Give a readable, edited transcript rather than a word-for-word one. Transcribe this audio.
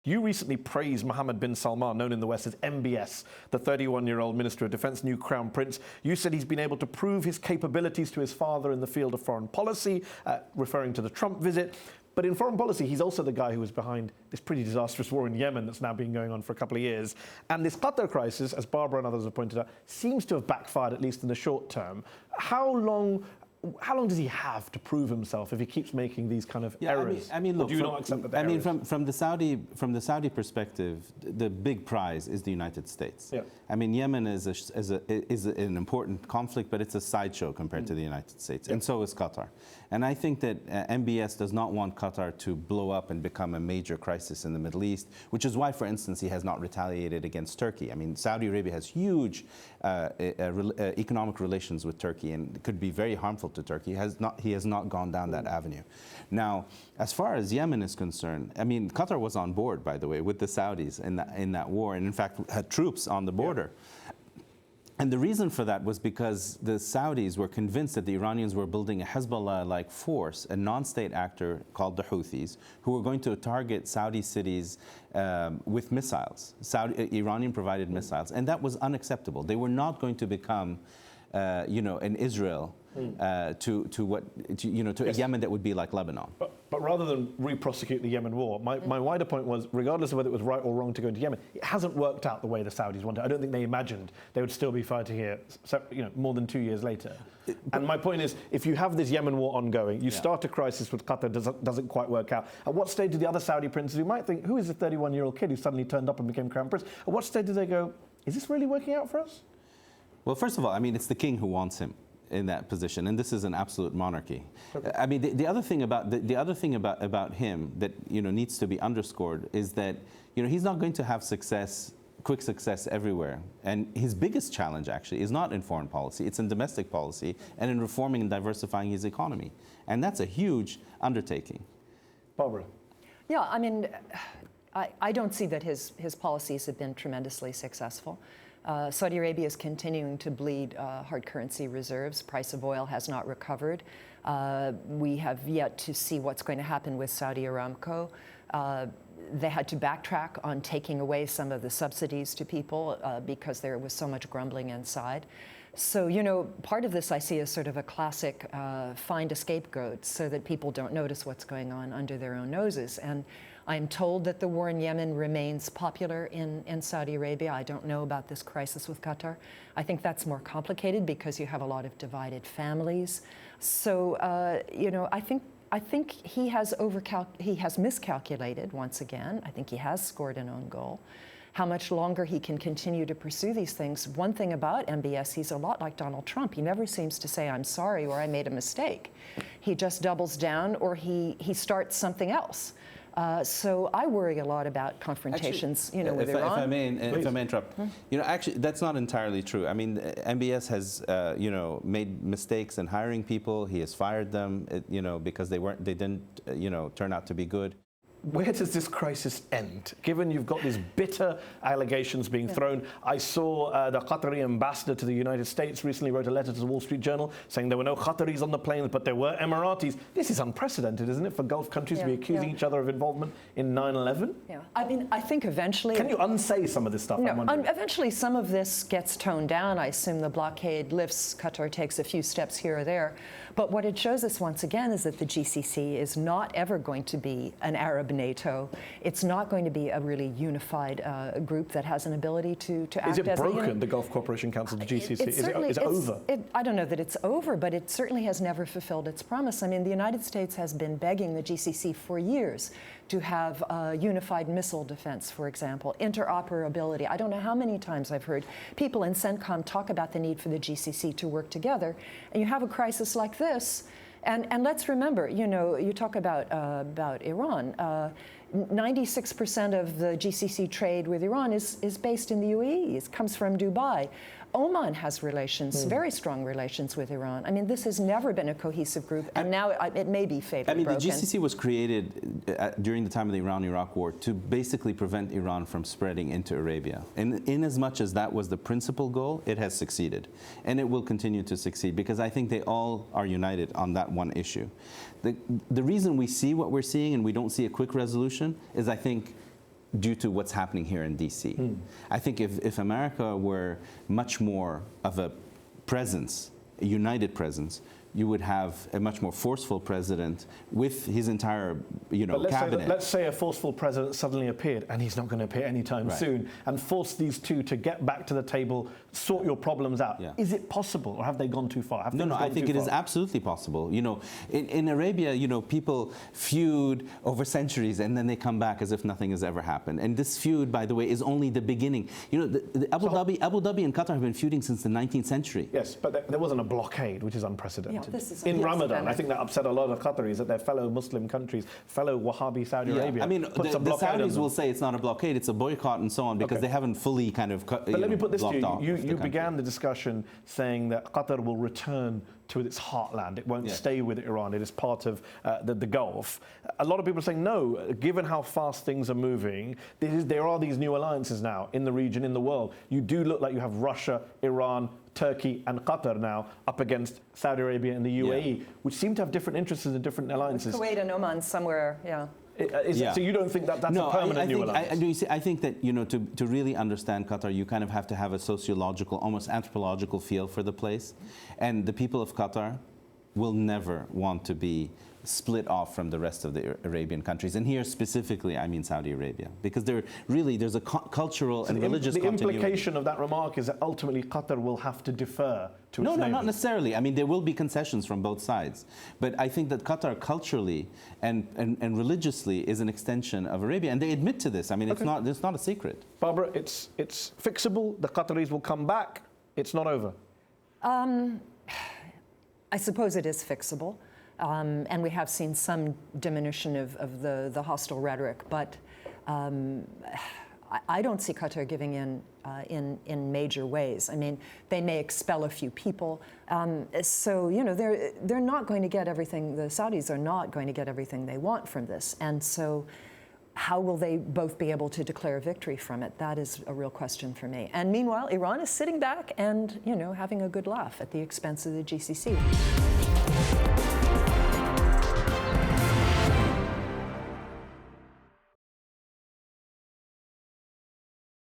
You recently praised Mohammed bin Salman, known in the West as MBS, the 31-year-old Minister of Defense, new Crown Prince. You said he's been able to prove his capabilities to his father in the field of foreign policy, referring to the Trump visit. But in foreign policy, he's also the guy who was behind this pretty disastrous war in Yemen that's now been going on for a couple of years. And this Qatar crisis, as Barbara and others have pointed out, seems to have backfired, at least in the short term. How long does he have to prove himself if he keeps making these kind of errors? I mean, look, do you not accept that? I mean, from the Saudi perspective, the big prize is the United States. Yeah. I mean, Yemen is an important conflict, but it's a sideshow compared to the United States, and so is Qatar. And I think that MBS does not want Qatar to blow up and become a major crisis in the Middle East, which is why, for instance, he has not retaliated against Turkey. I mean, Saudi Arabia has huge economic relations with Turkey, and it could be very harmful to Turkey. He has not gone down that avenue. Now, as far as Yemen is concerned, I mean, Qatar was on board, by the way, with the Saudis in that war, and in fact had troops on the border. And the reason for that was because the Saudis were convinced that the Iranians were building a Hezbollah-like force, a non-state actor called the Houthis, who were going to target Saudi cities with missiles, Iranian-provided missiles, and that was unacceptable. They were not going to become, an Israel to a Yemen that would be like Lebanon. But rather than re-prosecute the Yemen war, my wider point was, regardless of whether it was right or wrong to go into Yemen, it hasn't worked out the way the Saudis wanted. I don't think they imagined they would still be fighting here, more than 2 years later. And my point is, if you have this Yemen war ongoing, you start a crisis with Qatar, doesn't quite work out. At what stage do the other Saudi princes, who might think, who is the 31-year-old kid who suddenly turned up and became crown prince? At what stage do they go, is this really working out for us? Well, first of all, I mean, it's the king who wants him in that position, and this is an absolute monarchy. I mean, the other thing about him that needs to be underscored is that he's not going to have quick success everywhere, and his biggest challenge actually is not in foreign policy; it's in domestic policy and in reforming and diversifying his economy, and that's a huge undertaking. Barbara. Yeah, I mean, I don't see that his policies have been tremendously successful. Saudi Arabia is continuing to bleed hard currency reserves. Price of oil has not recovered. We have yet to see what's going to happen with Saudi Aramco. They had to backtrack on taking away some of the subsidies to people because there was so much grumbling inside. So, part of this I see as sort of a classic find a scapegoat so that people don't notice what's going on under their own noses. And I'm told that the war in Yemen remains popular in Saudi Arabia. I don't know about this crisis with Qatar. I think that's more complicated because you have a lot of divided families. So, I think he has miscalculated once again. I think he has scored an own goal. How much longer he can continue to pursue these things. One thing about MBS, he's a lot like Donald Trump. He never seems to say, I'm sorry, or I made a mistake. He just doubles down, or he starts something else. So I worry a lot about confrontations, actually, with Iran. If I may interrupt, actually, that's not entirely true. I mean, MBS has, made mistakes in hiring people. He has fired them, because they didn't, turn out to be good. Where does this crisis end? Given you've got these bitter allegations being thrown. I saw the Qatari ambassador to the United States recently wrote a letter to the Wall Street Journal saying there were no Qataris on the planes, but there were Emiratis. This is unprecedented, isn't it, for Gulf countries to be accusing each other of involvement in 9/11? Yeah, I mean, I think eventually... Can you unsay some of this stuff? No, eventually some of this gets toned down. I assume the blockade lifts, Qatar takes a few steps here or there. But what it shows us once again is that the GCC is not ever going to be an Arab NATO. It's not going to be a really unified group that has an ability to act as a unit. Is it broken, the Gulf Cooperation Council, the GCC? Is it over? I don't know that it's over, but it certainly has never fulfilled its promise. I mean, the United States has been begging the GCC for years to have unified missile defense, for example, interoperability. I don't know how many times I've heard people in CENTCOM talk about the need for the GCC to work together, and you have a crisis like this. And let's remember, you talk about Iran. 96% of the GCC trade with Iran is based in the UAE. It comes from Dubai. Oman has relations, very strong relations with Iran. I mean, this has never been a cohesive group, and now it may be fatally broken. The GCC was created during the time of the Iran-Iraq war to basically prevent Iran from spreading into Arabia. And in as much as that was the principal goal, it has succeeded. And it will continue to succeed because I think they all are united on that one issue. The reason we see what we're seeing and we don't see a quick resolution is, I think, due to what's happening here in D.C. I think if America were much more of a presence, a united presence, you would have a much more forceful president with his entire, cabinet. Let's say a forceful president suddenly appeared, and he's not going to appear anytime soon, and force these two to get back to the table, sort your problems out. Yeah. Is it possible, or have they gone too far? No, I think it is absolutely possible. In Arabia, people feud over centuries, and then they come back as if nothing has ever happened. And this feud, by the way, is only the beginning. Abu Dhabi and Qatar have been feuding since the 19th century. Yes, but there wasn't a blockade, which is unprecedented. Yeah, in Ramadan, I think that upset a lot of Qataris, that their fellow Muslim countries, fellow Wahhabi Saudi Arabia. I mean, the Saudis will say it's not a blockade, it's a boycott and so on, because they haven't fully kind of But let me put this to you. You began the discussion saying that Qatar will return to its heartland. It won't stay with Iran. It is part of the Gulf. A lot of people are saying, no, given how fast things are moving, there are these new alliances now in the region, in the world. You do look like you have Russia, Iran, Turkey and Qatar now up against Saudi Arabia and the UAE, which seem to have different interests and different alliances. Kuwait and Oman somewhere, So you don't think that's a permanent new alliance? I think that to really understand Qatar, you kind of have to have a sociological, almost anthropological feel for the place, and the people of Qatar will never want to be split off from the rest of the Arabian countries. And here specifically, I mean Saudi Arabia, because there's a cultural and religious continuity. The implication of that remark is that ultimately Qatar will have to defer to its neighbors. No, not necessarily. I mean, there will be concessions from both sides. But I think that Qatar culturally and religiously is an extension of Arabia, and they admit to this. I mean, it's not a secret. Barbara, it's fixable. The Qataris will come back. It's not over. I suppose it is fixable. And we have seen some diminution of the hostile rhetoric, but I don't see Qatar giving in major ways. I mean, they may expel a few people, so they're not going to get everything. The Saudis are not going to get everything they want from this, and so how will they both be able to declare victory from it? That is a real question for me. And meanwhile, Iran is sitting back and having a good laugh at the expense of the GCC.